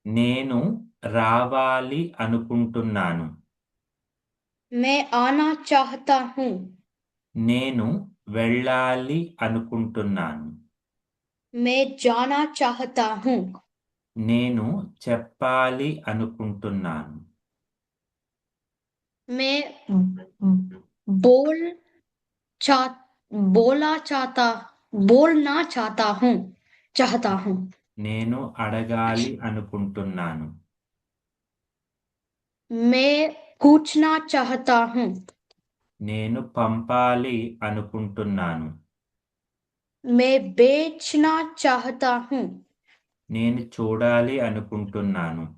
నేను రావాలి అనుకుంటున్నాను. मैं आना चाहता हूँ। నేను వెళ్ళాలి అనుకుంటున్నాను. मैं जाना चाहता हूँ। నేను చెప్పాలి అనుకుంటున్నాను. मैं बोल चा बोला चाहता बोलना चाहता हूँ। నేను అడగాలి అనుకుంటున్నాను. मैं पूछना चाहता हूँ। నేను పంపాలి అనుకుంటున్నాను. मैं बेचना चाहता हूँ। నేను చూడాలి అనుకుంటున్నాను.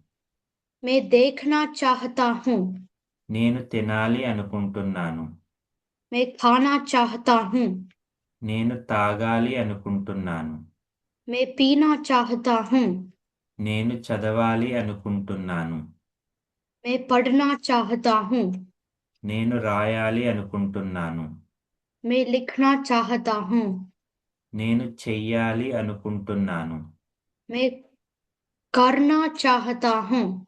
मैं देखना चाहता हूँ। నేను తినాలి అనుకుంటున్నాను. मैं खाना चाहता हूँ। నేను తాగాలి అనుకుంటున్నాను. मैं पीना चाहता हूँ। నేను చదవాలి అనుకుంటున్నాను. मैं पढ़ना चाहता हूँ। నేను రాయాలి అనుకుంటున్నాను. मैं लिखना चाहता हूँ। నేను చెయ్యాలి అనుకుంటున్నాను. मैं करना चाहता हूँ।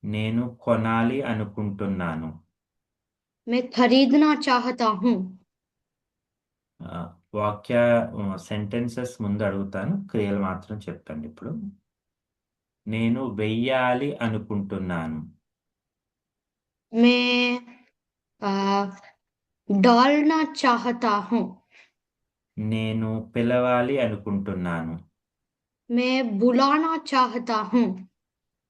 నేను కొనాలి అనుకుంటున్నాను. मैं खरीदना चाहता हूँ। ఆ, వాక్య సెంటెన్సెస్ ముందు అడుగుతాను, క్రియలు మాత్రం చెప్తాను ఇప్పుడు. నేను వెయ్యాలి అనుకుంటున్నాను. मैं आ, डालना चाहता हूँ। నేను పిలవాలి అనుకుంటున్నాను. मैं बुलाना चाहता हूँ।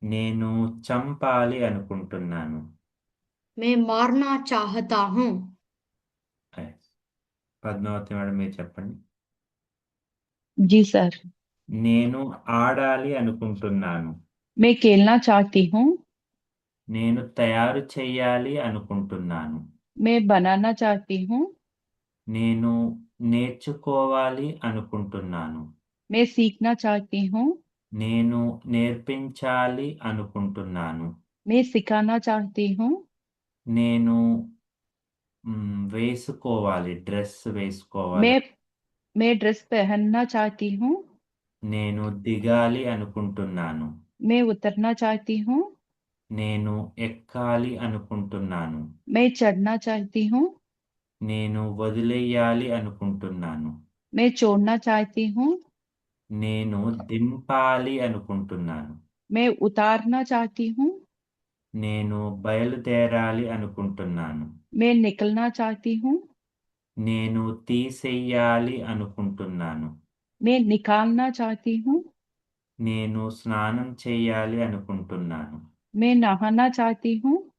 నేను చంపాలి అనుకుంటున్నాను. मैं मारना चाहता हूँ। Yes. పద్మావతి మేడం మీరు చెప్పండి. जी सर। నేను ఆడాలి అనుకుంటున్నాను. मैं खेलना चाहती हूँ। నేను తయారు చేయాలి అనుకుంటున్నాను. मैं बनाना चाहती हूँ। నేను నేర్చుకోవాలి అనుకుంటున్నాను. मैं सीखना चाहती हूँ। నేను నేర్పించాలి అనుకుంటున్నాను. मैं सिखाना चाहती हूँ। నేను వేసుకోవాలి, డ్రెస్ వేసుకోవాలి. मैं मैं ड्रेस पहनना चाहती हूँ। నేను దిగాలి అనుకుంటున్నాను. मैं उतरना चाहती हूँ। నేను ఎక్కాలి అనుకుంటున్నాను. मैं चढ़ना चाहती हूँ। నేను వదిలేయాలి అనుకుంటున్నాను. मैं छोड़ना चाहती हूँ। నేను దింపాలి అనుకుంటున్నాను. मैं उतारना चाहती हूँ। నేను బయలుదేరాలి అనుకుంటున్నాను. मैं निकलना चाहती हूँ। నేను తీసేయాలి అనుకుంటున్నాను. मैं निकालना चाहती हूँ। నేను స్నానం చేయాలి అనుకుంటున్నాను. मैं नहाना चाहती हूँ।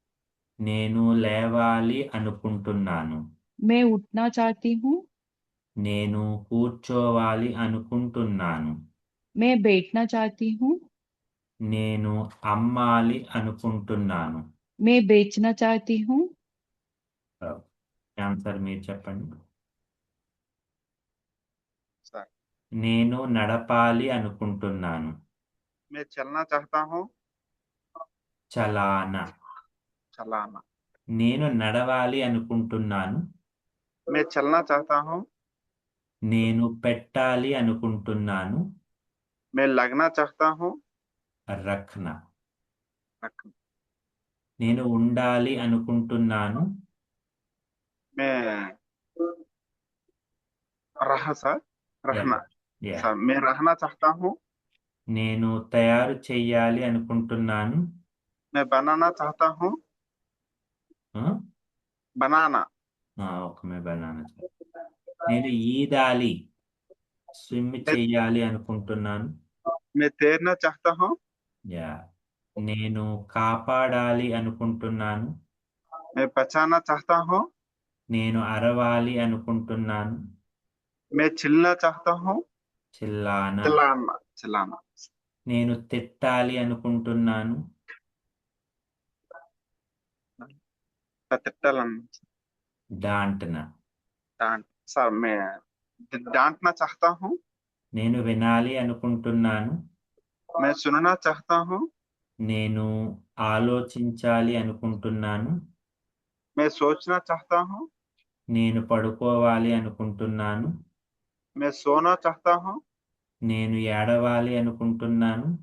నేను లేవాలి అనుకుంటున్నాను. मैं उठना चाहती हूँ। నేను కూర్చోవాలి అనుకుంటున్నాను. मैं बैठना चाहती हूँ। నేను అమ్మాలి అనుకుంటున్నాను. मैं बेचना चाहती हूँ। ఆన్సర్ మీరు చెప్పండి. सर, నేను నడపాలి అనుకుంటున్నాను. मैं चलना चाहता हूँ। చలాన. चलाना। నేను నడవాలి అనుకుంటున్నాను. मैं चलना चाहता हूँ। నేను పెట్టాలి అనుకుంటున్నాను. मैं लगना चाहता हूँ। రఖన. रखना। నేను ఉండాలి అనుకుంటున్నాను. मैं रहा सर रखना। యా. सर, मैं रहना चाहता हूँ। నేను తయారు చెయ్యాలి అనుకుంటున్నాను. मैं बनाना चाहता हूँ। ఆ? बनाना। ఒక మే బనానా. నేను ఈదాలి, స్విమ్ చెయ్యాలి అనుకుంటున్నాను. मैं तैरना चाहता हूँ। యా. నేను కాపాడాలి అనుకుంటున్నాను. मैं बचाना चाहता हूँ। నేను అరవాలి అనుకుంటున్నాను. मैं चिल्लाना चाहता हूँ। చిల్లాన. चिल्लाना। चिल्लाना। నేను తిట్టాలి అనుకుంటున్నాను. तिट्टलन। డాంటన. डांट। सर, मैं डांटना चाहता हूँ। నేను వినాలి అనుకుంటున్నాను. मैं सुनना चाहता हूँ। నేను ఆలోచించాలి అనుకుంటున్నాను. मैं सोचना चाहता हूँ। నేను పడుకోవాలి అనుకుంటున్నాను. मैं सोना चाहता हूँ। నేను ఏడవాలి అనుకుంటున్నాను.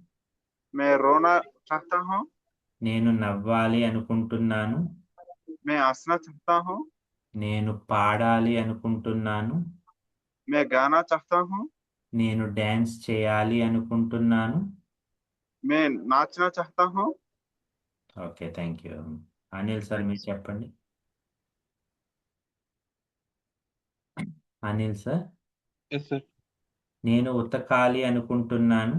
मैं रोना चाहता हूँ। నేను నవ్వాలి అనుకుంటున్నాను. मैं हंसना चाहता हूँ। నేను పాడాలి అనుకుంటున్నాను. मैं गाना चाहता हूँ। నేను డాన్స్ చేయాలి అనుకుంటున్నాను. मैं नाचना चाहता हूँ। Okay, thank you. Anil sir మీరు చెప్పండి. Anil sir, yes sir. నేను ఉతకాలి అనుకుంటున్నాను.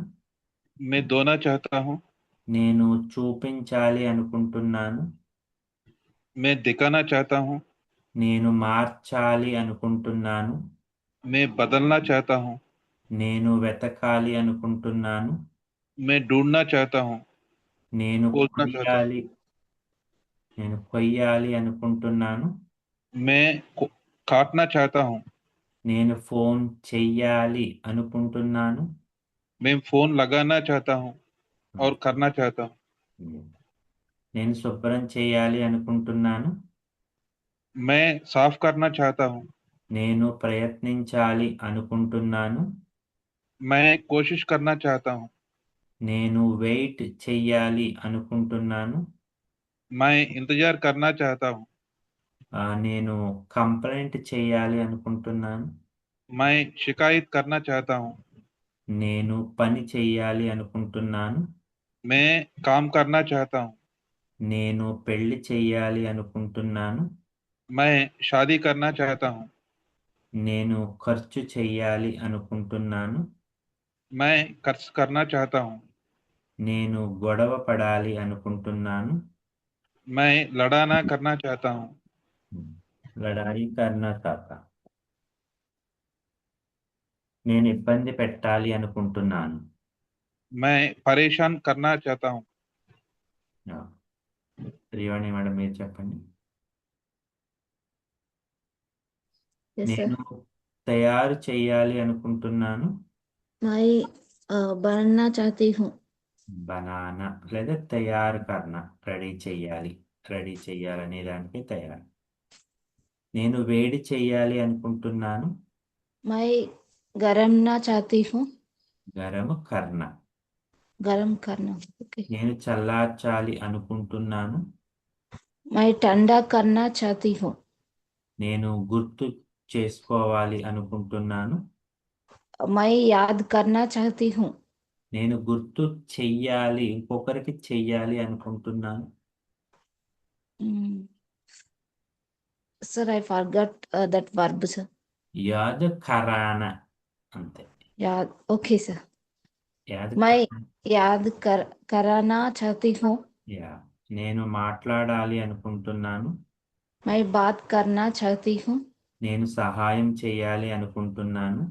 मैं धोना चाहता हूँ। నేను చూపించాలి అనుకుంటున్నాను. मैं दिखाना चाहता हूँ। నేను మార్చాలి అనుకుంటున్నాను. मैं बदलना चाहता हूँ। నేను వెతకాలి అనుకుంటున్నాను. मैं ढूंढना चाहता हूँ। నేను खोजना चाहता हूँ। నేను కొయ్యాలి అనుకుంటున్నాను. मैं काटना चाहता हूँ। నేను ఫోన్ చెయ్యాలి అనుకుంటున్నాను. मैं फोन लगाना चाहता हूँ और करना चाहता हूँ। నేను శుభ్రం చేయాలి అనుకుంటున్నాను. मैं साफ करना चाहता हूँ। నేను ప్రయత్నించాలి అనుకుంటున్నాను. मैं कोशिश करना चाहता हूँ। నేను వెయిట్ చెయ్యాలి అనుకుంటున్నాను. मैं इंतजार करना चाहता हूँ। నేను కంప్లైంట్ చేయాలి అనుకుంటున్నాను. मैं शिकायत करना चाहता हूँ। నేను పని చెయ్యాలి అనుకుంటున్నాను. मैं काम करना चाहता हूँ। నేను పెళ్లి చెయ్యాలి అనుకుంటున్నాను. मैं शादी करना चाहता हूँ। నేను ఖర్చు చెయ్యాలి అనుకుంటున్నాను. मैं खर्च करना चाहता हूँ। నేను గొడవ పడాలి అనుకుంటున్నాను. मैं लड़ाना करना चाहता हूँ। లడాయి కర్నా చాతా. నేను ఇబ్బంది పెట్టాలి అనుకుంటున్నాను. मैं परेशान करना चाहता हूँ। శ్రీవాణి మేడం మీరు చెప్పండి. Yes, sir. నేను తయారు చేయాలి అనుకుంటున్నాను. मैं बनना चाहती हूँ। బనానా లేదా తయారు కర్ణ, రెడీ చెయ్యాలి. రెడీ చెయ్యాలనే దానికి తయారు. నేను వేడి చెయ్యాలి అనుకుంటున్నాను. मैं गरमना चाहती हूँ। గరము కర్ణ. गरम करना। ओके। నేను చల్లార్చాలి అనుకుంటున్నాను. मैं ठंडा करना चाहती हूँ। నేను గుర్తు చేసుకోవాలి అనుకుంటున్నాను. मैं याद करना चाहती हूँ। నేను గుర్తు చెయ్యాలి, ఇంకొకరికి చెయ్యాలి అనుకుంటున్నాను. Sir, I forgot that verb, sir. యాద్ ఖరానా అంతే. याद। Okay sir. యాద్ मैं ఖరానా. याद कराना चाहती हूँ। యా. నేను మాట్లాడాలి అనుకుంటున్నాను. मैं बात करना चाहती हूँ। నేను సహాయం చేయాలి అనుకుంటున్నాను.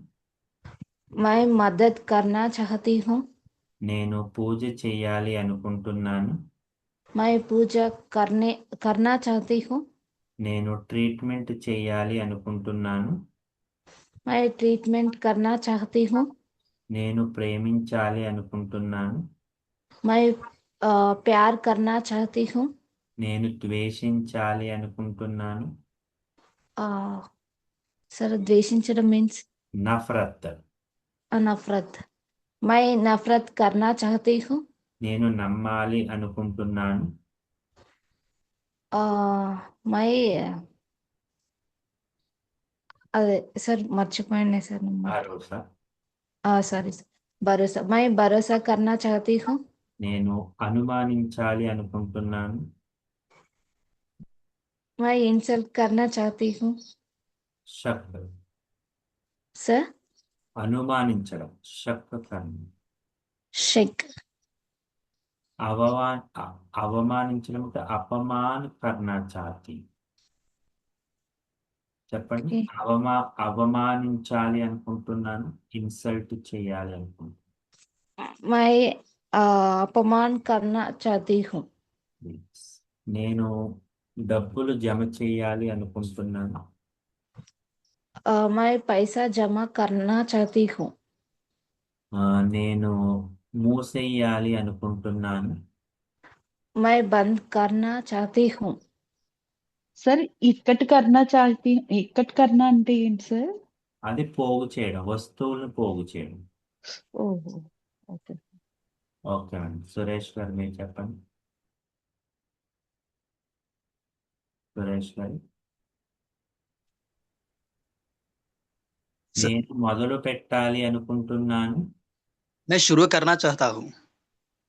मैं मदद करना चाहती हूँ। నేను పూజ చేయాలి అనుకుంటున్నాను. मैं पूजा करना चाहती हूँ। నేను ట్రీట్మెంట్ చేయాలి అనుకుంటున్నాను. मैं ट्रीटमेंट करना चाहती हूँ। నేను ప్రేమించాలి అనుకుంటున్నాను. मैं प्यार करना चाहती हूँ। నేను ద్వేషించాలి అనుకుంటున్నాను. सर, द्वेषिंचడం means నఫరత్. नफरत। मैं नफरत करना चाहती हूँ। నేను నమ్మాలి అనుకుంటున్నాను. मैं అదే సార్ మర్చిపోయాను సార్ భరోసా. సారీ సార్ భరోసా मैं भरोसा करना चाहती हूँ। నేను అనుమానించాలి అనుకుంటున్నాను. मैं इंसल्ट करना चाहती हूँ। షక్. सर, అనుమానించడం షక్ కర్మ. शेक। అవమానించడం అంటే అపమాన్ కర్నా చాతి. చెప్పండి. అవమానించాలి అనుకుంటున్నాను. ఇన్సల్ట్ చేయాలి అనుకుంటున్నాను. मैं अपमान करना चाहती हूँ। నేను డబ్బులు జమ చేయాలి అనుకుంటున్నాను. मैं पैसा जमा करना चाहती हूँ। నేను మూసేయాలి అనుకుంటున్నాను. मैं बंद करना चाहती हूँ। సార్ ఇక్కట్ కర్నా చాహతీ ఇక్కట్ కర్నా అంటే ఏంటి సార్? అది పోగు చేయడం, వస్తువులను పోగు చేయడం. ఓహో, ఓకే. ఓకే అండి. సురేష్ గారు మీరు చెప్పండి. సురేష్ గారు. स- నేను మొదలు పెట్టాలి అనుకుంటున్నాను. मैं शुरू करना चाहता हूँ।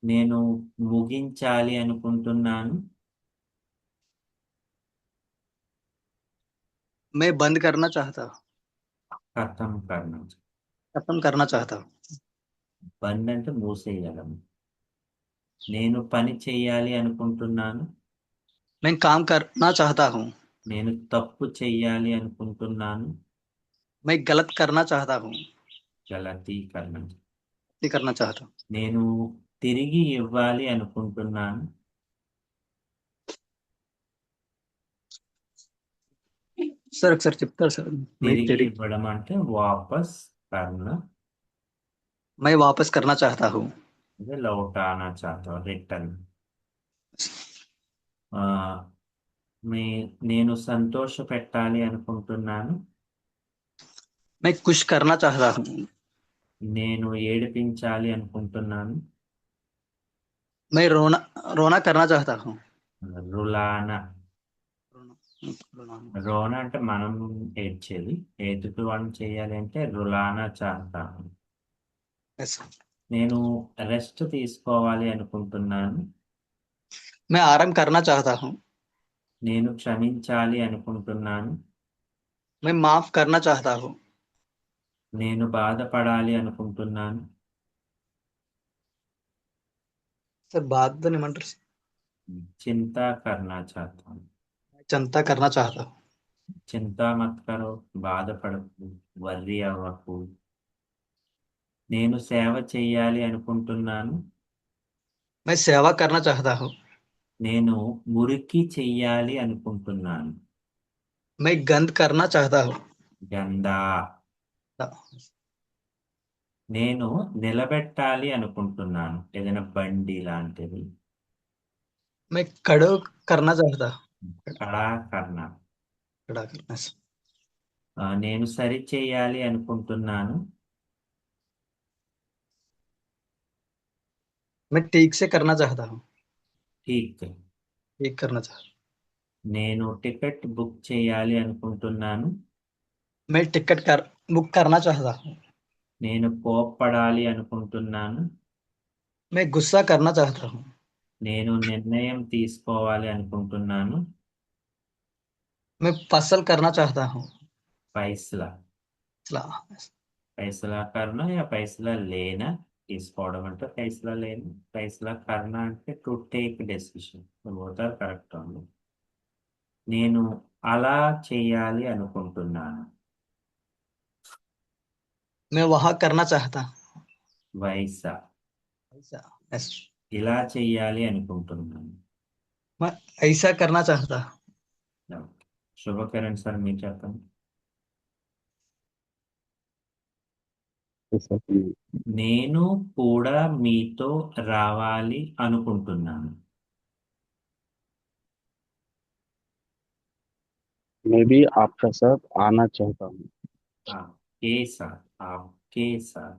నేను ముగించాలి అనుకుంటున్నాను. मैं बंद करना चाहता हूँ। ఖతం కర్ణ. खत्म करना चाहता हूँ। బంద్ అంటే మూసేయడం. నేను పని చేయాలి అనుకుంటున్నాను. मैं काम करना चाहता हूँ। నేను తప్పు చెయ్యాలి అనుకుంటున్నాను. मैं गलत करना चाहता हूँ। గలతీకరణం. ये करना चाहता हूँ। నేను తిరిగి ఇవ్వాలి అనుకుంటున్నాను. सर अक्सर चिपकर सर मैं తిరిగి तेरी ఇవ్వడం అంటే వాపస్ కర్ణ. मैं वापस करना चाहता हूँ। అంటే లౌటానా చాహతా రిటర్న్. నేను సంతోష పెట్టాలి అనుకుంటున్నాను. मैं खुश करना चाहता हूँ। నేను ఏడిపించాలి అనుకుంటున్నాను. मैं रोना रोना करना चाहता हूँ। రులాన. रोना రోన అంటే మనం ఏడ్చేది. ఎదుటి వాళ్ళు చేయాలి అంటే రులానా చాహతాను. yes। నేను రెస్ట్ తీసుకోవాలి అనుకుంటున్నాను. मैं आराम करना चाहता हूँ। నేను క్షమించాలి అనుకుంటున్నాను. मैं माफ करना चाहता हूँ। నేను బాధపడాలి అనుకుంటున్నాను. सर बात तो नहीं मंटर చింతా కర్నా చాహతాను. चिंता करना चाहता हूँ। చింతా మత్ కరో, బాధపడకు, వర్రీ అవ్వకు. నేను సేవ చేయాలి అనుకుంటున్నాను. मैं सेवा करना चाहता हूँ। నేను మురికి చెయ్యాలి అనుకుంటున్నాను. मैं गंद करना चाहता हूँ। గందా. నేను నిలబెట్టాలి అనుకుంటున్నాను ఏదైనా బండి లాంటిది. मैं खड़ो करना चाहता हूँ। కళా కర్ణ. खड़ा करना सर। నేను సరి చేయాలి అనుకుంటున్నాను. मैं ठीक से करना चाहता हूँ। ఠీక్. ठीक करना चाहता हूँ। నేను టికెట్ బుక్ చేయాలి అనుకుంటున్నాను. मैं टिकट कर बुक करना चाहता हूँ। నేను కోప్పడాలి అనుకుంటున్నాను. मैं गुस्सा करना चाहता हूँ। నేను నిర్ణయం తీసుకోవాలి అనుకుంటున్నాను. मैं फसल करना चाहता हूँ। ఫైస్లా. सलाह ఫైసలా కర్ణ యా ఫైసలా లేనా. తీసుకోవడం అంటే ఫైసలా లేను. ఫైసలా కర్ణ అంటే to take decision. Both are correct అండి. నేను అలా చేయాలి అనుకుంటున్నాను. मैं वहाँ करना चाहता हूँ। వైసా. ऐसा yes। ఇలా చేయాలి అనుకుంటున్నాను. मैं ऐसा करना चाहता हूँ। శుభకరణ్ సార్ మీరు చెప్పండి. నేను కూడా మీతో రావాలి అనుకుంటున్నాను. मैं भी आपका साथ आना चाहता हूँ। आपके साथ. आपके साथ.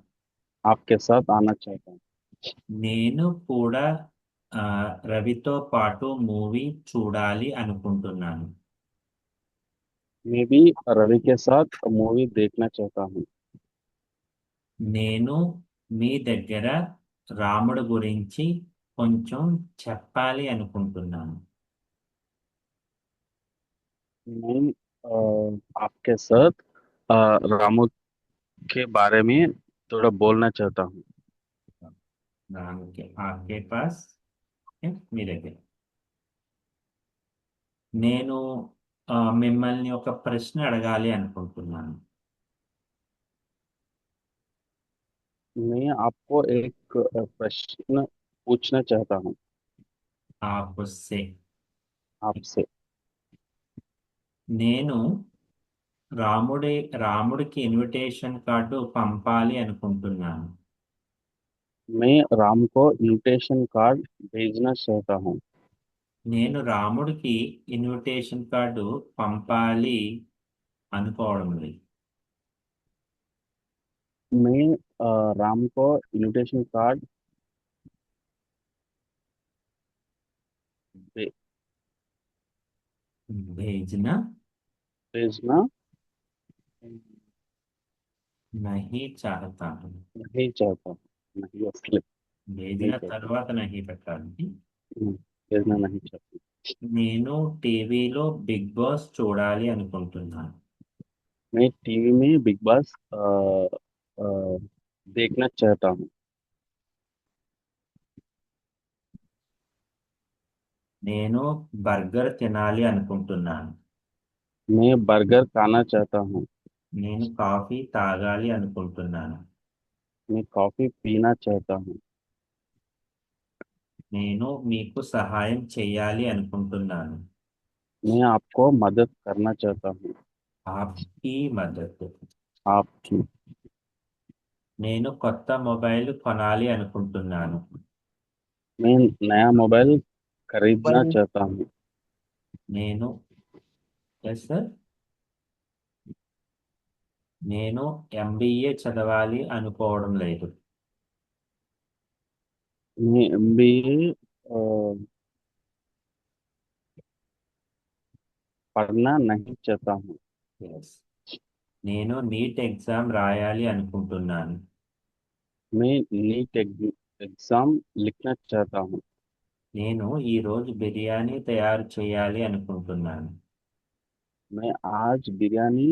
आपके साथ आना चाहता हूँ। నేను కూడా రవితో పాటు మూవీ చూడాలి అనుకుంటున్నాను. मैं भी रवि के साथ मूवी देखना चाहता हूँ। నేను మీ దగ్గర రాముడు గురించి కొంచెం చెప్పాలి అనుకుంటున్నాను. मैं आपके साथ अ, रामू के बारे में थोड़ा बोलना चाहता हूँ। దానికి ఆకే పాస్ మీ దగ్గర. నేను మిమ్మల్ని ఒక ప్రశ్న అడగాలి అనుకుంటున్నాను. मैं आपको एक प्रश्न पूछना चाहता हूँ ఆపుస్సే. आपसे। నేను రాముడికి ఇన్విటేషన్ కార్డు పంపాలి అనుకుంటున్నాను. मैं राम को इनविटेशन कार्ड भेजना चाहता हूँ। నేను రాముడికి ఇన్విటేషన్ కార్డు పంపాలి అనుకోవడం లేదు. मैं राम को इनविटेशन कार्ड भेजना भेजना नहीं चाहता हूँ. नहीं चाहता हूँ. नहीं असली नहीं भेजना चाहता. తర్వాత नहीं పెట్టాలి. भेजना नहीं चाहता. నేను టీవీలో బిగ్ బాస్ చూడాలి అనుకుంటున్నాను. मैं टीवी में बिग बॉस देखना चाहता हूँ. నేను బర్గర్ తినాలి అనుకుంటున్నాను. मैं बर्गर खाना चाहता हूँ. నేను కాఫీ తాగాలి అనుకుంటున్నాను. मैं कॉफी पीना चाहता हूँ. నేను మీకు సహాయం చేయాలి అనుకుంటున్నాను. मैं आपको मदद करना चाहता हूँ. ఆప్కి మద్దతు. आपकी. నేను కొత్త మొబైల్ కొనాలి అనుకుంటున్నాను. मैं नया मोबाइल खरीदना चाहता हूँ. నేను ఎస్ సార్ నేను ఎంబీఏ చదవాలి అనుకోవడం లేదు. मैं MBA पढ़ना नहीं चाहता हूँ. ఎస్ నేను నీట్ ఎగ్జామ్ రాయాలి అనుకుంటున్నాను. मैं नीट एग्जाम लिखना चाहता हूँ. నేను ఈ రోజు బిర్యానీ తయారు చేయాలి అనుకుంటున్నాను. मैं आज बिरयानी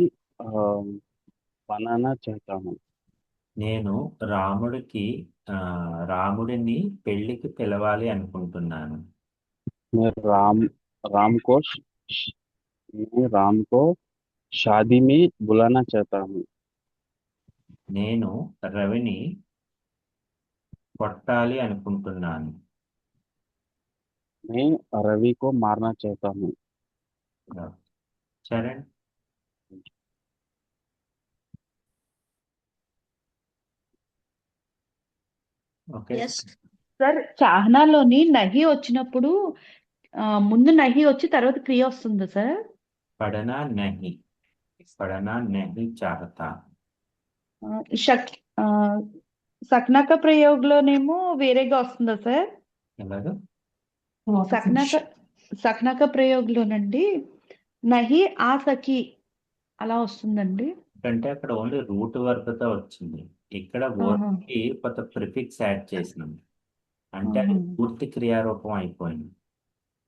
बनाना चाहता हूँ. నేను రాముడికి రాముడిని పెళ్లికి పిలవాలి అనుకుంటున్నాను. मैं राम को शादी में बुलाना चाहता हूँ. నేను రవిని కొట్టాలి అనుకుంటున్నాను. मैं रवि को मारना चाहता हूँ. Charan okay Yes. సార్ చాహనాలోని నహి వచ్చినప్పుడు ముందు నహి వచ్చి తర్వాత క్రియ వస్తుందా సార్? పడనా నహి చాహతా. షక్ సక్నాక ప్రయోగంలోనేమో వేరేగా వస్తుందా సార్? ఎలాగా సక్నాక ప్రయోగంలోనండి నహి ఆ సఖి అలా వస్తుందండి. అంటే అక్కడ ఓన్లీ రూట్ వర్బ్తో వచ్చింది. ఇక్కడ వర్డ్ కి కొత్త ప్రిఫిక్స్ యాడ్ చేసినాం అంటే అది పూర్తి క్రియారూపం అయిపోయింది.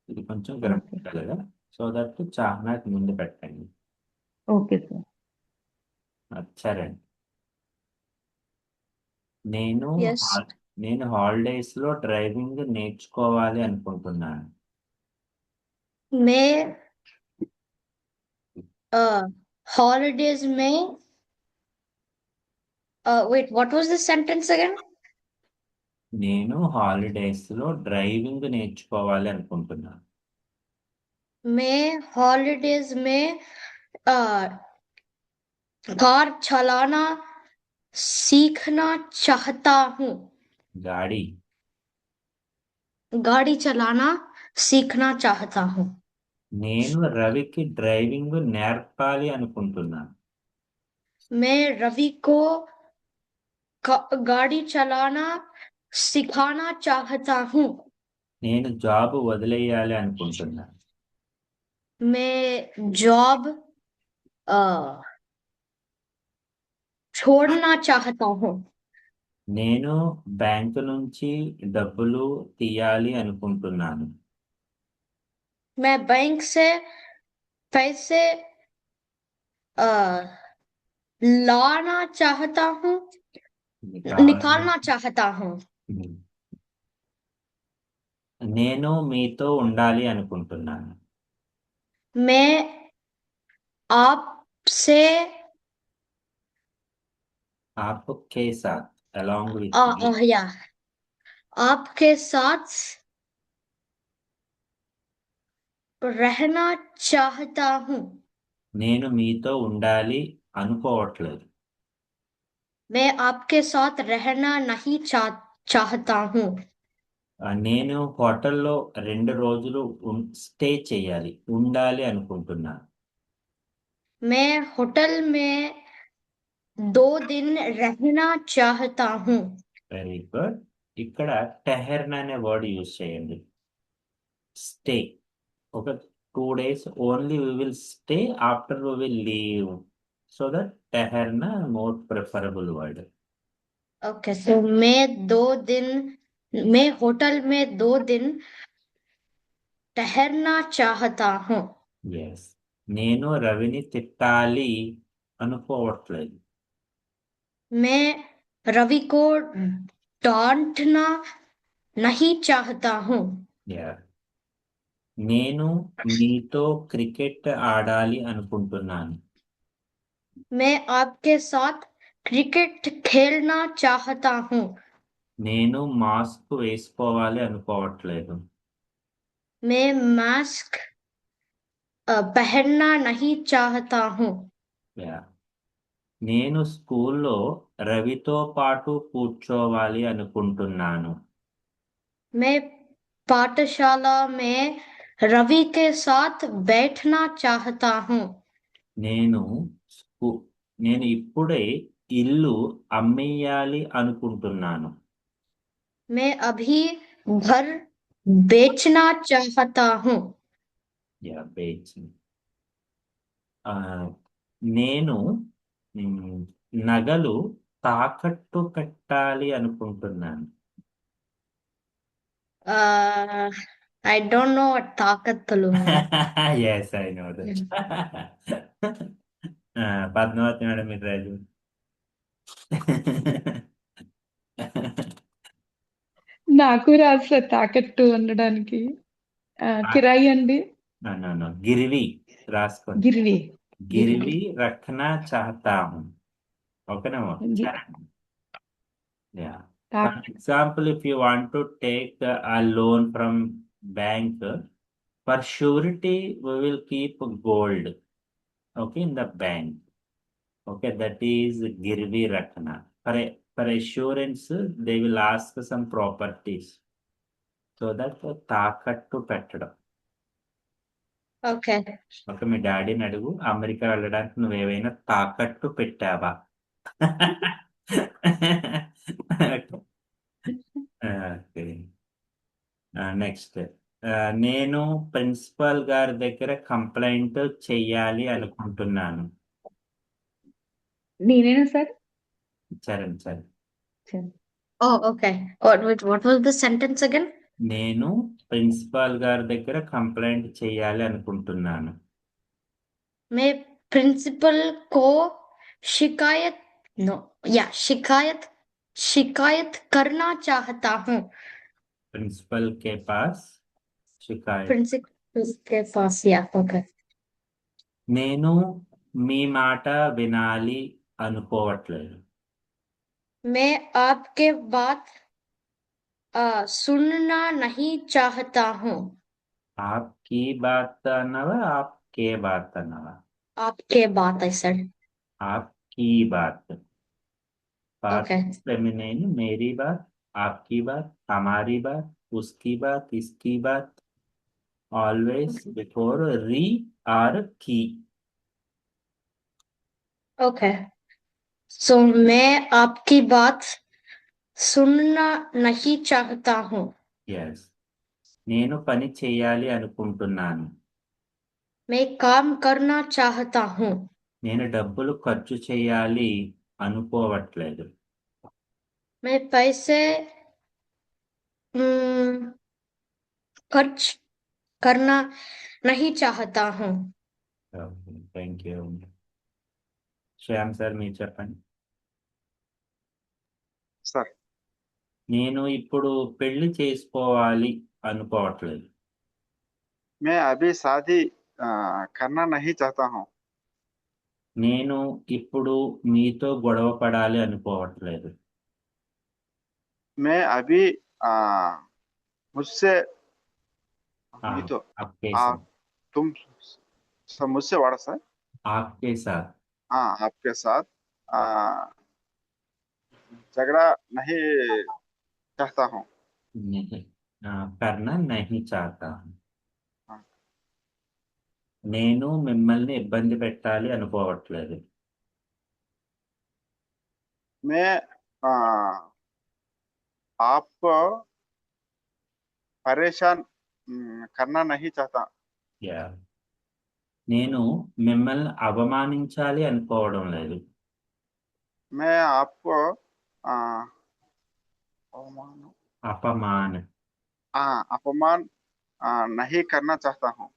ఇది కొంచెం గ్రామటికల్ గా సో దట్ చాహనాకి ముందు పెట్టండి. Okay sir. సరే నేను Yes. నేను హాలిడేస్ లో డ్రైవింగ్ నేర్చుకోవాలి అనుకుంటున్నాను. मैं holidays में wait, what was the sentence again? నేను హాలిడేస్ లో డ్రైవింగ్ నేర్చుకోవాలి అనుకుంటున్నాను. मैं holidays में कार चलाना सीखना चाहता हूँ. गाड़ी चलाना सीखना चाहता हूँ. నేను రవికి డ్రైవింగ్ నేర్పాలి అనుకుంటున్నాను. मैं रवि को गाड़ी चलाना सिखाना चाहता हूँ. నేను జాబ్ వదిలేయాలి అనుకుంటున్నాను. मैं जॉब छोड़ना चाहता हूँ. నేను బ్యాంకు నుంచి డబ్బులు తీయాలి అనుకుంటున్నాను. मैं बैंक से पैसे लाना चाहता हूँ. निकालना चाहता हूँ. నేను మీతో ఉండాలి అనుకుంటున్నాను. मैं आपसे आपके साथ along with या आपके साथ रहना चाहता हूँ. నేను మీతో ఉండాలి అనుకోవట్లేదు. मैं आपके साथ रहना नहीं चाहता हूँ. నేను హోటల్లో 2 రోజులు స్టే చేయాలి ఉండాలి అనుకుంటున్నాను. मैं होटल में 2 दिन रहना चाहता हूँ. Very good. ఇక్కడ టెహర్నా అనే వర్డ్ యూజ్ చేయండి. Stay 2 days only we will stay, after we will leave. So that ठहरना more preferable word. ओके, सो मैं होटल में 2 दिन ठहरना चाहता हूँ. Yes. నేను రవిని తిట్టాలి అనుకోవట్లేదు. मैं रवि को डांटना नहीं चाहता हूँ. Yeah. నేను మీతో క్రికెట్ ఆడాలి అనుకుంటున్నాను. मैं आपके साथ क्रिकेट खेलना चाहता हूँ. నేను మాస్క్ వేసుకోవాలి అనుకోవట్లేదు. मैं मास्क पहनना नहीं चाहता हूँ. Yeah. నేను స్కూల్లో రవితో పాటు కూర్చోవాలి అనుకుంటున్నాను. मैं पाठशाला में रवि के साथ बैठना चाहता हूँ. నేను నేను ఇప్పుడే ఇల్లు అమ్మేయాలి అనుకుంటున్నాను. मैं अभी घर बेचना चाहता हूँ. యా బేచ్. నేను నగలు తాకట్టు పెట్టాలి అనుకుంటున్నాను. I don't know what తాకత్తులు mean. Yes, I know that. Padmavati madam మీరు రాజు. నాకు రాదు సార్ తాకట్టు ఉండడానికి. కిరాయి అండి. గిరివి రాసుకోండి. గిరివి. గిరివి రఖనా చాహతా హూ. ఓకేనా? Yeah. For example, if you want to take a loan from bank, for surety we will keep gold, okay, in the bank. Okay, that is girvi rakhna. For assurance, they will ask some properties. So that తాకట్టు పెట్టడం. Okay. Okay, మీ డాడీని అడుగు, America వెళ్ళడానికి నువ్వేమైనా తాకట్టు పెట్టావా? Next, నేను principal గారి దగ్గర కంప్లైంట్ చెయ్యాలి అనుకుంటున్నాను. నేనేనా sir? Charan sir. Oh, okay. What was the sentence again? నేను ప్రిన్సిపాల్ గారి దగ్గర కంప్లైంట్ చేయాలి అనుకుంటున్నాను. मैं प्रिंसिपल को शिकायत करना चाहता हूँ. प्रिंसिपल के पास शिकायत. प्रिंसिपल के पास, okay. నేను మీ మాట వినాలి అనుకోవట్లేదు. मैं आपके बात सुनना नहीं चाहता हूँ. आपकी बात अनवा आपके बात अनवा? आपके बात, I said. आपकी बात. Okay. फेमिनिन, मेरी बात, आपकी बात, हमारी बात, उसकी बात, इसकी बात. Always before re or की. Okay. So मैं आपकी बात सुनना नहीं चाहता हूँ. Yes. నేను పని చేయాలి అనుకుంటున్నాను. मैं काम करना चाहता हूँ. నేను డబ్బులు ఖర్చు చేయాలి అనుకోవట్లేదు. मैं पैसे खर्च करना नहीं चाहता हूँ. Thank you. శ్యామ్ సార్ మీరు చెప్పండి. సార్ నేను ఇప్పుడు పెళ్లి చేసుకోవాలి అనుకోవట్లేదు. मैं अभी शादी करना नहीं चाहता हूँ. నేను ఇప్పుడు మీతో గొడవ పడాలి అనుకోవట్లేదు. मैं अभी मुझसे మీతో आपके साथ. तुम सब मुझसे वाड़ा सर. आपके साथ. आपके साथ झगड़ा नहीं चाहता हूँ. नहीं, करना नहीं चाहता हूँ. నేను మిమ్మల్ని ఇబ్బంది పెట్టాలి అనుకోవట్లేదు. मैं आपको परेशान करना नहीं चाहता. యా నేను మిమ్మల్ని అవమానించాలి అనుకోవడం లేదు. मैं आपको आ, अवमान అపమాన अपमान नहीं करना चाहता हूँ।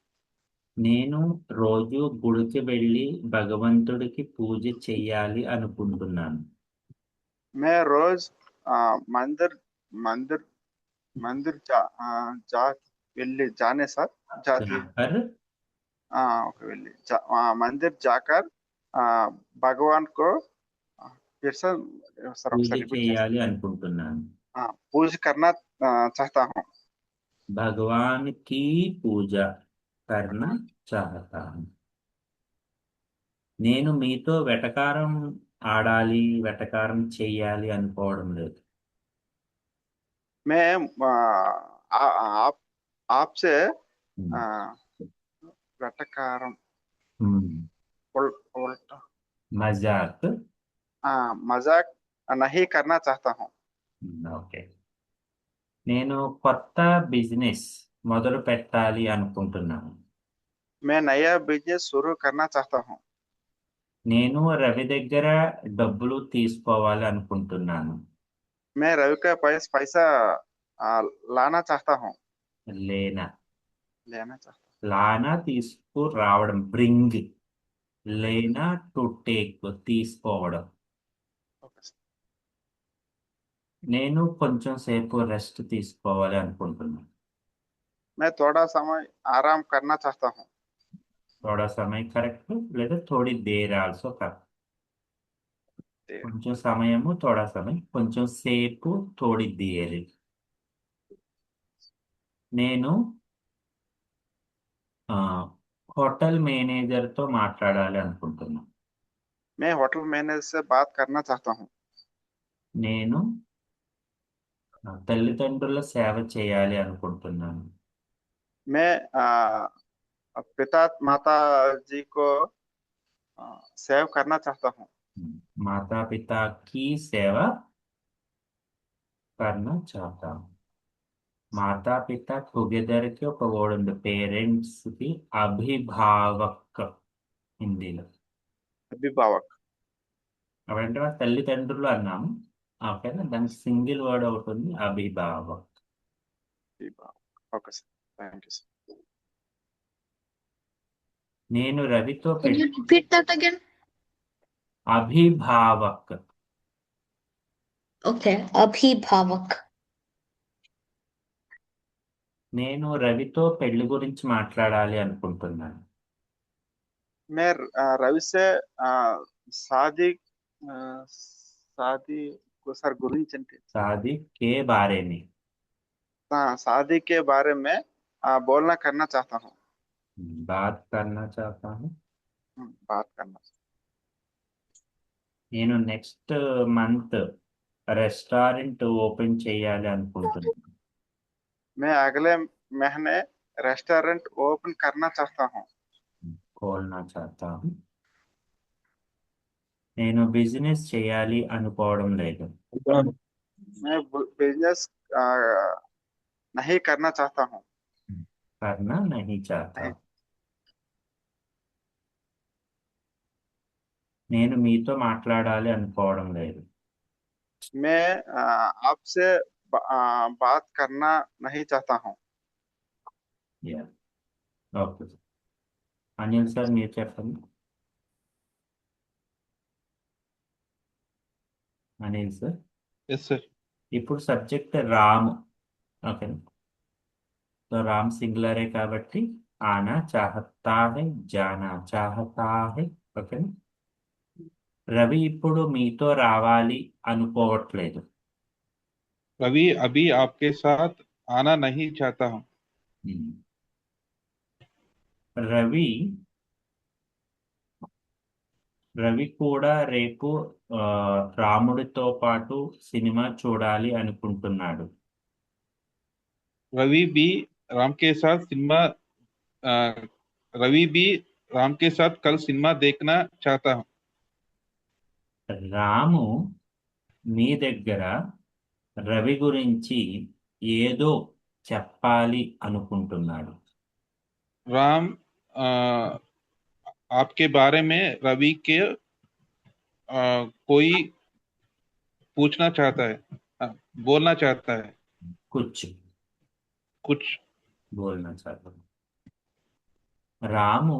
నేను రోజు గుడికి వెళ్ళి భగవంతుడికి పూజ చెయ్యాలి అనుకుంటున్నాను. मैं रोज मंदिर मंदिर मंदिर जा వెళ్ళి जाने साथ जाती జాకర్ ओके వెళ్ళి मंदिर जाकर भगवान को फिर से सर పూజ ఒకసారి రిపీట్ చేయాలి అనుకుంటున్నాను. पूज करना चाहता हूँ। భగవాన్ కి పూజ కర్ణ చాహతాను. నేను మీతో వెటకారం ఆడాలి, వెటకారం చెయ్యాలి అనుకోవడం లేదు. मैं आप आपसे ఉమ్. వెటకారం ఉమ్. उल्टा మజాక్ मजाक नहीं करना चाहता हूँ। ఓకే. నేను కొత్త బిజినెస్ మొదలు పెట్టాలి అనుకుంటున్నాను. मैं नया बिजनेस शुरू करना चाहता हूँ। నేను రవి దగ్గర డబ్బులు తీసుకోవాలి అనుకుంటున్నాను. मैं रवि का पैसा लाना चाहता हूँ। లేనా लेना चाहता లానా తీసుకురావడం, బ్రింగ్. లేనా టు టేక్ తీసుకోవడం. हूँ। Okay sir. నేను కొంచెం సేపు రెస్ట్ తీసుకోవాలి అనుకుంటున్నాను. मैं थोड़ा समय आराम करना चाहता हूँ। థోడా సమయం కరెక్ట్, లేదా థోడి దేర్ ఆల్సో కరెక్ట్. देर కొంచెం సమయము థోడా సమయం, కొంచెం సేపు థోడి దేర్. నేను హోటల్ మేనేజర్తో మాట్లాడాలి అనుకుంటున్నాను. मैं होटल मैनेजर से बात करना चाहता हूँ। నేను తల్లిదండ్రుల సేవ చేయాలి అనుకుంటున్నాను. मैं पिता माता जी को सेव करना चाहता हूँ। माता पिता की सेवा करना चाहता हूँ. మాతా పిత టుగెదర్ కి ఒక వర్డ్ ఉంది, పేరెంట్స్ కి అభిభావక్ హిందీలో. अभिभावक అవంటే వాళ్ళ తల్లిదండ్రులు అన్నాము. ఓకేనా, దానికి సింగిల్ వర్డ్ ఒకటి ఉంది, అభిభావక్. Okay sir, thank you sir. నేను రవితో Can you repeat that again? అభిభావక్. Okay, Abhibhavak. నేను రవితో పెళ్లి గురించి మాట్లాడాలి అనుకుంటున్నాను. मैं रवि से शादी शादी को सर गुరించి అంటే शादी के बारे में शादी के बारे में बोलना करना चाहता हूँ। बात करना चाहता हूँ. बात करना నేను నెక్స్ట్ మంత్ రెస్టారెంట్ ఓపెన్ చేయాలి అనుకుంటున్నాను. मैं अगले महीने रेस्टोरेंट ओपन करना चाहता हूँ। खोलना चाहता हूँ. నేను బిజినెస్ చేయాలి అనుకోవడం లేదు. मैं बिजनेस नहीं करना चाहता हूँ। करना नहीं चाहता. నేను మీతో మాట్లాడాలి అనుకోవడం లేదు. मैं आपसे बात करना नहीं चाहता हूँ। ఓకే. అనిల్ సార్ మీరు చెప్పండి. Anil sir, yes sir. ఇప్పుడు subject Ram. Okay, so Ram సింగులరే కాబట్టి ఆనా చాహతా హై, జానా చాహతా హై. ఓకే, రవి ఇప్పుడు మీతో రావాలి అనుకోవట్లేదు. रवि अभी आपके साथ आना नहीं चाहता हूँ। రవి రవి కూడా రేపు రాముడితో పాటు సినిమా చూడాలి అనుకుంటున్నాడు. रवि भी राम के साथ सिनेमा रवि भी राम के साथ कल सिनेमा देखना चाहता हूँ। రాము మీ దగ్గర రవి గురించి ఏదో చెప్పాలి అనుకుంటున్నాడు. राम आपके बारे में रवि के कोई पूछना चाहता है, बोलना चाहता है, कुछ कुछ बोलना चाहता हूँ. రాము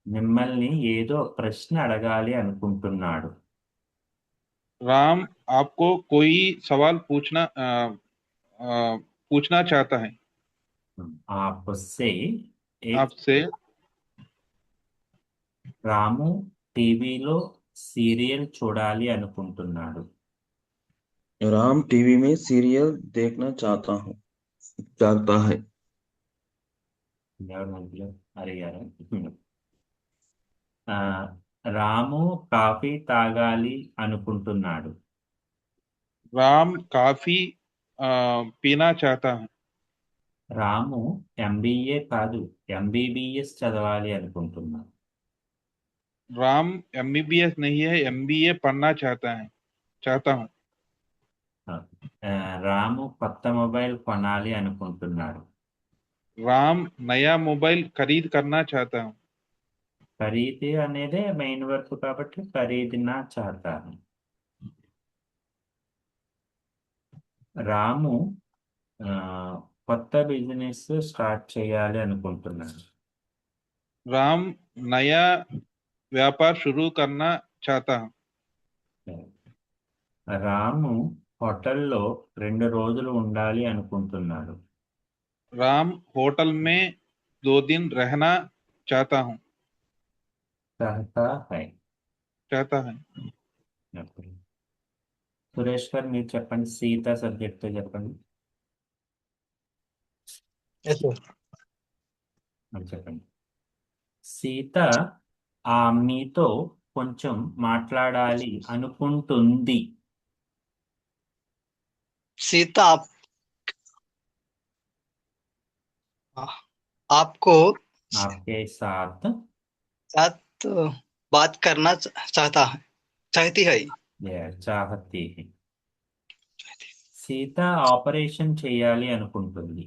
మిమ్మల్ని ఏదో ప్రశ్న అడగాలి అనుకుంటున్నాడు. राम आपको कोई सवाल पूछना चाहता है, आपसे एक आपसे. రాము టీవీలో సీరియల్ చూడాలి అనుకుంటున్నాడు. राम टीवी में सीरियल देखना चाहता है। ఎవరి మధ్యలో అడిగారు. ఆ, రాము కాఫీ తాగాలి అనుకుంటున్నాడు. राम काफी पीना चाहता है. రాము ఎంబీఏ కాదు ఎంబీబీఎస్ చదవాలి అనుకుంటున్నాడు. राम एमबीबीएस नहीं है, एमबीए पढ़ना चाहता हूँ. రాము కొత్త మొబైల్ కొనాలి అనుకుంటున్నాడు. राम नया मोबाइल खरीद करना चाहता हूँ. ఖరీదు అనేదే మెయిన్ వర్క్ కాబట్టి ఖరీదునా చాతాను. రాము కొత్త బిజినెస్ స్టార్ట్ చేయాలి అనుకుంటున్నాడు. राम नया व्यापार शुरू करना चाहता हूँ. రాము హోటల్లో 2 రోజులు ఉండాలి అనుకుంటున్నాడు. राम होटल में 2 दिन रहना चाहता हूँ. చాహతా హై. चाहता है. సురేష్ గారు మీరు చెప్పండి, సీత సబ్జెక్ట్ చెప్పండి. చెప్పండి. సీత మీతో కొంచెం మాట్లాడాలి అనుకుంటుంది. सीता आपको आपके साथ साथ बात करना चाहती है। చాహతీ హై. సీత ఆపరేషన్ చేయాలి అనుకుంటుంది.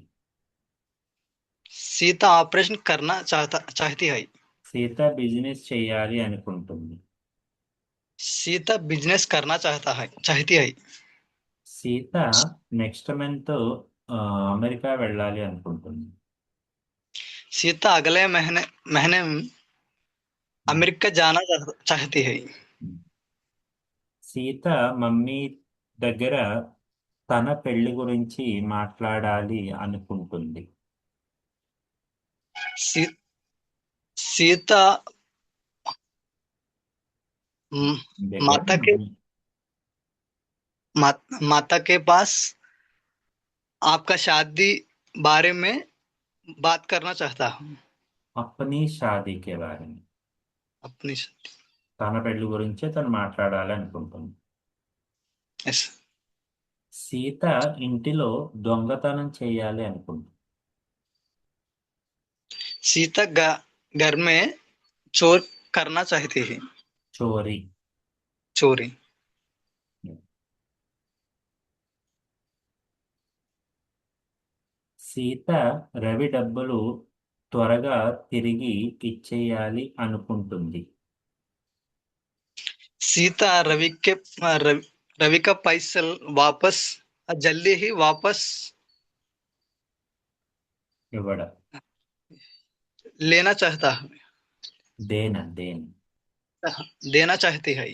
सीता ऑपरेशन करना चाहती है। సీత బిజినెస్ చేయాలి అనుకుంటుంది. सीता बिजनेस करना चाहती है। సీత నెక్స్ట్ మంత్ అమెరికా వెళ్ళాలి అనుకుంటుంది. सीता अगले महीने अमेरिका जाना चाहती है। సీత మమ్మీ దగ్గర తన పెళ్లి గురించి మాట్లాడాలి అనుకుంటుంది. सीता దగ్గర माता के पास आपका शादी बारे में बात करना चाहता हूँ। అప్నీ షాదీకే బారే మే. अपनी शादी తన పెళ్లి గురించే తను మాట్లాడాలి అనుకుంటుంది. yes। సీత ఇంటిలో దొంగతనం చేయాలి అనుకుంటుంది. सीता घर में चोर करना चाहती है। చోరీ. चोरी। సీత రవి డబ్బులు త్వరగా తిరిగి ఇచ్చేయాలి అనుకుంటుంది. सीता रवि का पैसा वापस जल्दी ही वापस ఇవ్వడం. लेना चाहता है। देना चाहती है।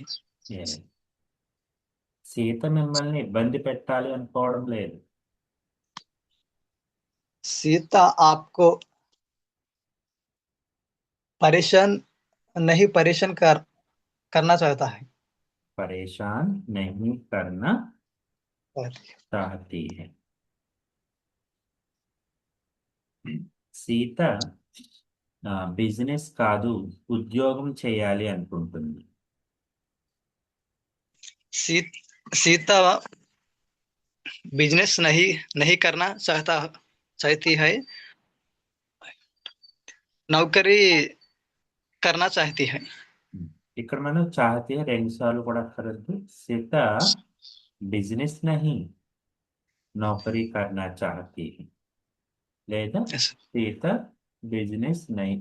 సీత మిమ్మల్ని ఇబ్బంది పెట్టాలి అనుకోవడం లేదు. सीता आपको परेशान करना चाहता है। परेशान नहीं करना चाहती है. సీత బిజినెస్ కాదు ఉద్యోగం చేయాలి అనుకుంటుంది. सीता बिजनेस नहीं करना चाहती है, नौकरी करना चाहती है। ఇక్కడ మనం చాహతీ 2 సార్లు కూడా అక్కర్లేదు. సీత బిజినెస్ నహీ నౌకరీ కర్నా చాహతీ హై లేదా Yes। సీత बिजनेस नहीं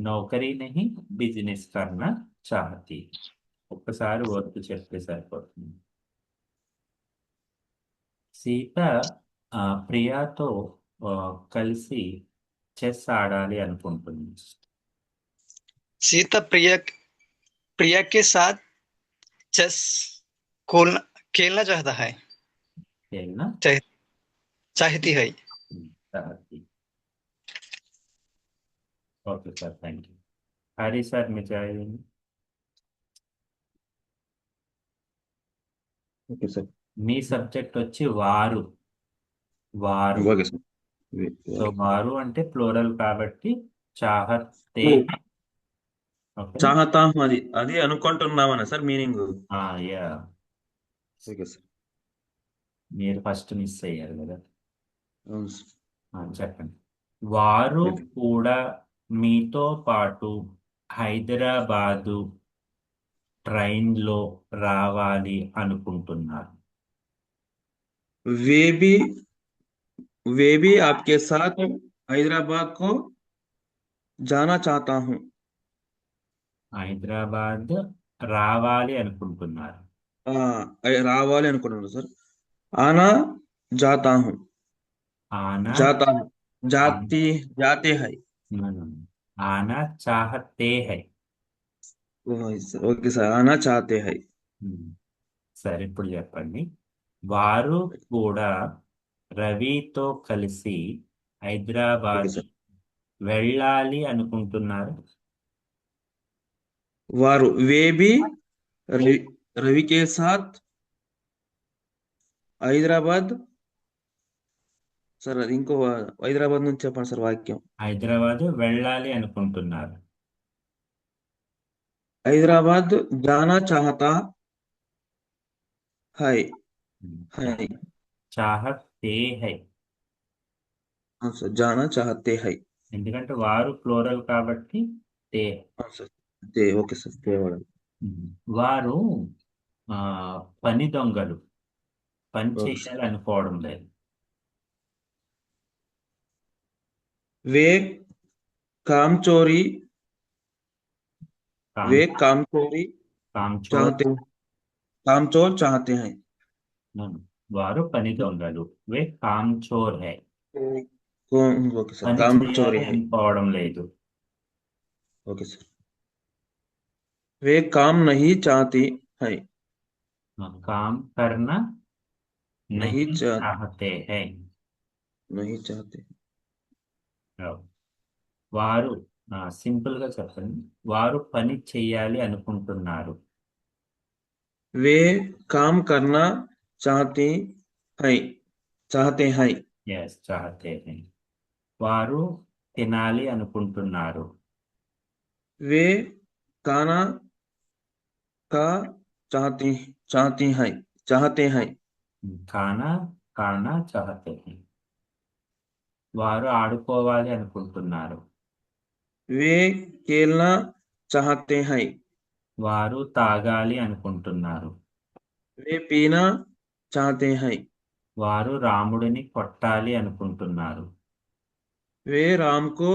నౌకరీ नहीं బిజినెస్ करना चाहती ఒక్కసారి వర్క్ చెప్తే సరిపోతుంది. సీత ప్రియాతో ఆ, కలిసి చెస్ ఆడాలి అనుకుంటుంది. सीता प्रिया प्रिया के साथ चेस खोलना खेलना चाहता है खेलना चाहती है चाहती. Okay sir, thank you. Hari sir మీ చేయండి. Okay sir. మీ సబ్జెక్ట్ వచ్చి వారు. వారు ఓకే సార్. సో వారు అంటే ప్లూరల్ కాబట్టి చాహతే. ఓకే. చాహతా హూ అది అనుకుంటున్నామన్నా sir meaning. Yeah, okay sir. మీరు ఫస్ట్ మిస్ అయ్యారు కదా. అవును సార్. చెప్పండి. వారు కూడా మీతో పాటు హైదరాబాదు ట్రైన్లో రావాలి అనుకుంటున్నారు. वे भी आपके साथ हैदराबाद को जाना चाहता हूँ. హైదరాబాద్ రావాలి అనుకుంటున్నారు. రావాలి అనుకుంటున్నాను సార్. आना जाता हूँ. ఆనా जाता हूँ. जाते हैं. ఆనా చాహతే హై. Okay sir. आना चाहते हैं. సరే, ఇప్పుడు చెప్పండి. వారు కూడా రవితో కలిసి హైదరాబాద్ ఓకే సార్. వెళ్ళాలి అనుకుంటున్నారు. वारू वे भी रवि के साथ హైదరాబాద్. సార్ అది ఇంకో హైదరాబాద్ నుంచి చెప్పండి సార్ వాక్యం. హైదరాబాద్ వెళ్ళాలి అనుకుంటున్నారు. హైదరాబాద్ జానా చాహతా హై. హై. చాహతే హై. అవును సార్. జానా చాహతే హై. ఎందుకంటే వారు ప్లూరల్ కాబట్టి తే. అవును సార్. Okay sir. వాడాలి. వారు పని దొంగలు, పని ఓకే సార్. చేయాలి అనుకోవడం లేదు. वे काम चोरी కామ్ वे काम चोरी కామ్చోర్. चाहते काम चोर चाहते हैं. వారు పని దొంగలు. వే కామ్చోర్ హై. Okay sir. పని काम చేయాలి चोरी है. అనుకోవడం లేదు. Okay sir. वे काम नहीं चाहती है. काम करना नहीं नहीं चाहते हैं. नहीं चाहते. వారు సింపుల్ గా చెప్పండి. వారు పని చేయాలి అనుకుంటున్నారు. वे काम करना चाहते हैं. चाहते हैं. ఎస్, చాహతే హై. వారు తినాలి అనుకుంటున్నారు. वे खाना का चाहती चाहती हैं. चाहते हैं. ఖానా ఖానా చాహతే హై. వారు ఆడుకోవాలి అనుకుంటున్నారు. वे खेलना चाहते हैं. వారు తాగాలి అనుకుంటున్నారు. वे पीना चाहते हैं. వారు రాముడిని కొట్టాలి అనుకుంటున్నారు. वे राम को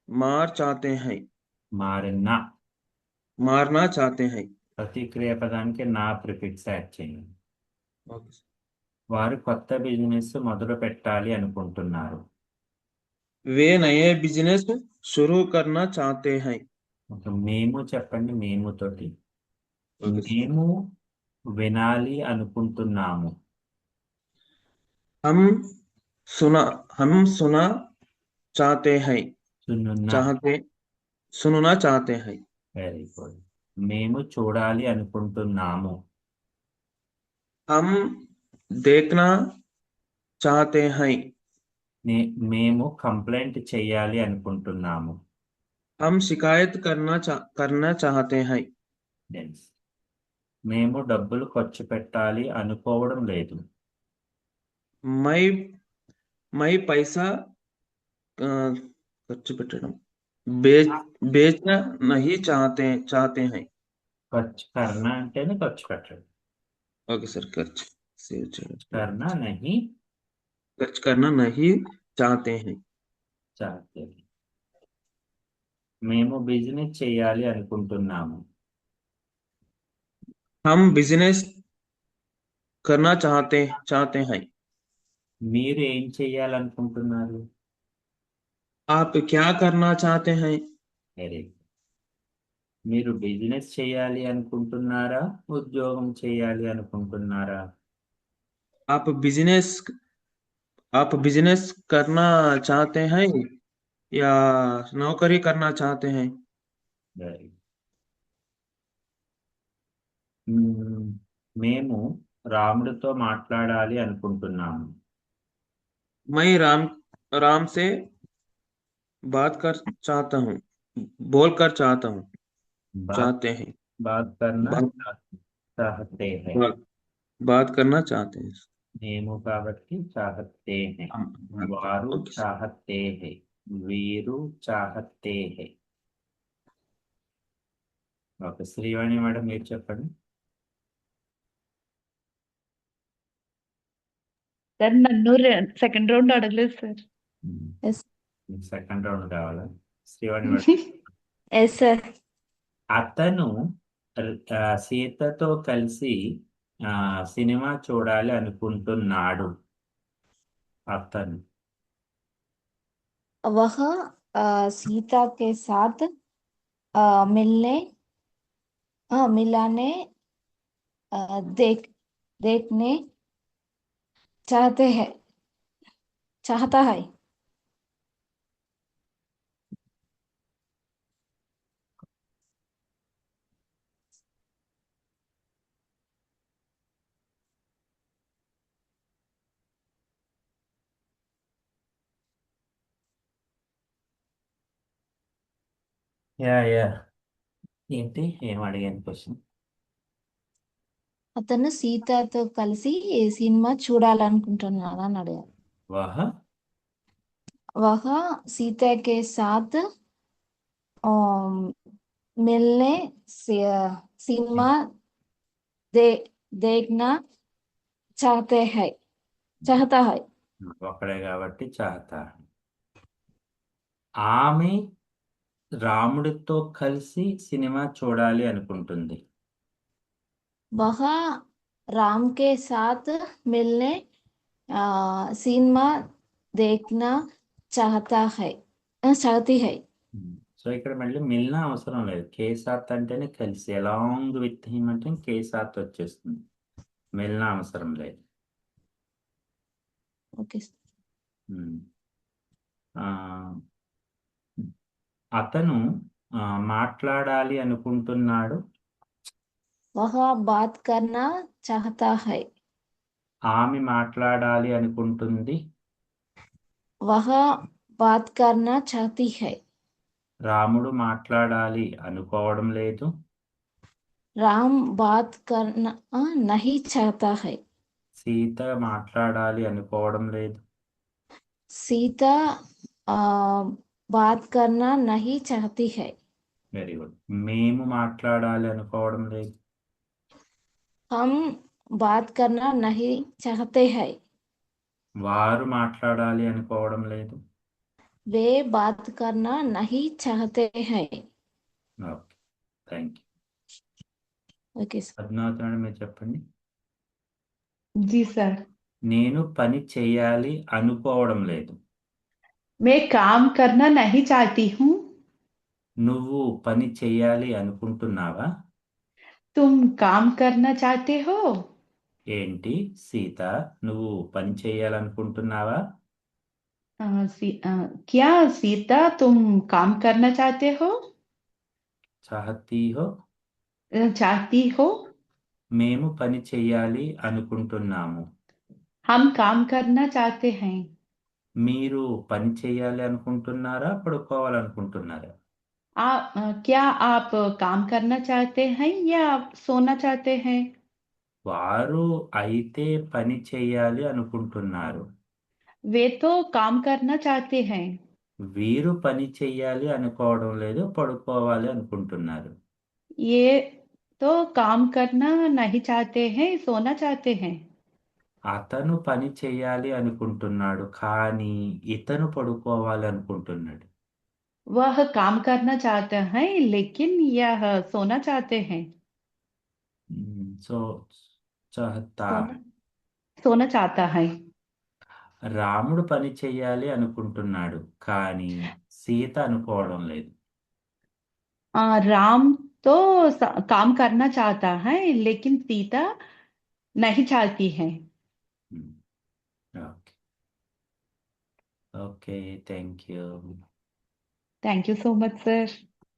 मार चाहते हैं. మారిన मारना चाहते हैं. ప్రతిక్రియ పదానికి నా ప్రిఫిక్స్ యాడ్ చేయండి. Okay sir. వారు కొత్త బిజినెస్ మొదలు పెట్టాలి అనుకుంటున్నారు. वे नए बिजनेस शुरू करना चाहते हैं. ఒక మేము చెప్పండి. మేము తోటి. Okay sir. మేము వినాలి అనుకుంటున్నాము. हम सुना चाहते हैं. సున్నున్నా. सुनना चाहते हैं. Very good. మేము చూడాలి అనుకుంటున్నాము. हम देखना चाहते हैं. మేము కంప్లైంట్ చేయాలి అనుకుంటున్నాము. हम शिकायत करना चाहते हैं. Yes. మేము డబ్బులు ఖర్చు పెట్టాలి అనుకోవడం లేదు. मैं पैसा ఖర్చు పెట్టడం बेचना नहीं चाहते हैं. ఖర్చు కర్నా అంటేనే ఖర్చు పెట్టడం. Okay sir. ఖర్చు సేవ్ చేయడం. కర్నా నహి ఖర్చు करना नहीं चाहते हैं. చాహతే హై. మేము బిజినెస్ చేయాలి అనుకుంటున్నాము. हम बिजनेस करना चाहते चाहते हैं। మీరు ఏం చేయాలనుకుంటున్నారు? आप क्या करना चाहते हैं? Very good. మీరు బిజినెస్ చేయాలి అనుకుంటున్నారా, ఉద్యోగం చేయాలి అనుకుంటున్నారా? आप बिजनेस आप बिजनेस करना चाहते हैं या नौकरी करना चाहते हैं? Very good. మేము రాముడితో మాట్లాడాలి అనుకుంటున్నాము. मैं राम से बात कर चाहता हूँ बोल कर चाहता हूँ बात चाहते हैं बात करना बात चाहते हैं. बात बात करना चाहते हैं। మేము కాబట్టి చాహతే హై. हम వారు ओके सर। చాహతే హై. వీరు చాహతే హై. ఓకే, శ్రీవాణి మేడం మీరు చెప్పండి. సార్ నన్ను సెకండ్ రౌండ్ అడగలేదు సార్. ఎస్ మీకు సెకండ్ రౌండ్ కావాలా? శ్రీవాణి మేడం. Yes sir. అతను సీతతో కలిసి సినిమా చూడాలి అనుకుంటున్నాడు. అతను वह सीता के साथ मिलाने देखने चाहता है. యా ఏంటి ఏం అడిగాను క్వశ్చన్? అతను సీతతో కలిసి సినిమా చూడాలనుకుంటున్నాడు అని అడిగారు. వహ वह सीता के साथ मिलने सिनेमा देखना चाहता है. ఒకడే కాబట్టి చాహతా హై. ఆమె రాముడితో కలిసి సినిమా చూడాలి అనుకుంటుంది. वह राम के साथ मिलने सिनेमा देखना चाहती है. సో ఇక్కడ మళ్ళీ మిల్నా అవసరం లేదు. కేసాత్ అంటేనే కలిసి, అలాంగ్ విత్ హిమ్ అంటే కేసాత్ వచ్చేస్తుంది. మిల్నా అవసరం లేదు. ఓకే. అతను మాట్లాడాలి అనుకుంటున్నాడు. वह बात करना चाहता है. ఆమె మాట్లాడాలి అనుకుంటుంది. वह बात करना चाहती है. రాముడు మాట్లాడాలి అనుకోవడం లేదు. राम बात करना नहीं चाहता है. సీత మాట్లాడాలి అనుకోవడం లేదు. सीता बात करना नहीं चाहती है. Very good. మేము మాట్లాడాలి అనుకోవడం లేదు. हम बात करना नहीं चाहते हैं. వారు మాట్లాడాలి అనుకోవడం లేదు. वे बात करना नहीं चाहते हैं. Okay, thank you. Okay sir. Padmavati madam మీరు చెప్పండి. जी सर. నేను పని చేయాలి అనుకోవడం లేదు. मैं काम करना नहीं चाहती हूँ. నువ్వు పని చేయాలి అనుకుంటున్నావా? तुम काम करना चाहते हो. ఏంటి సీత, నువ్వు పని చేయాలనుకుంటున్నావా? क्या सीता तुम काम करना चाहते हो. చాహతీ హో. चाहती हो. మేము పని చేయాలి అనుకుంటున్నాము. हम काम करना चाहते हैं. మీరు పని చేయాలి అనుకుంటున్నారా, పడుకోవాలనుకుంటున్నారా? क्या आप काम करना चाहते हैं या सोना चाहते हैं. వారు అయితే పని చేయాలి అనుకుంటున్నారు. वे तो काम करना चाहते हैं. వీరు పని చేయాలి అనుకోవడం లేదు, పడుకోవాలి అనుకుంటున్నారు. ये तो काम करना नहीं चाहते हैं, सोना चाहते हैं. అతను పని చేయాలి అనుకుంటున్నాడు కానీ ఇతను పడుకోవాలి అనుకుంటున్నాడు. वह काम करना चाहता है लेकिन यह सोना चाहते हैं। సో చాహతా. सोना सोना चाहता है। రాముడు పని చేయాలి అనుకుంటున్నాడు కానీ సీత అనుకోవడం లేదు. राम तो काम करना चाहता है लेकिन सीता नहीं चाहती है। Okay okay thank you. Thank you so much sir.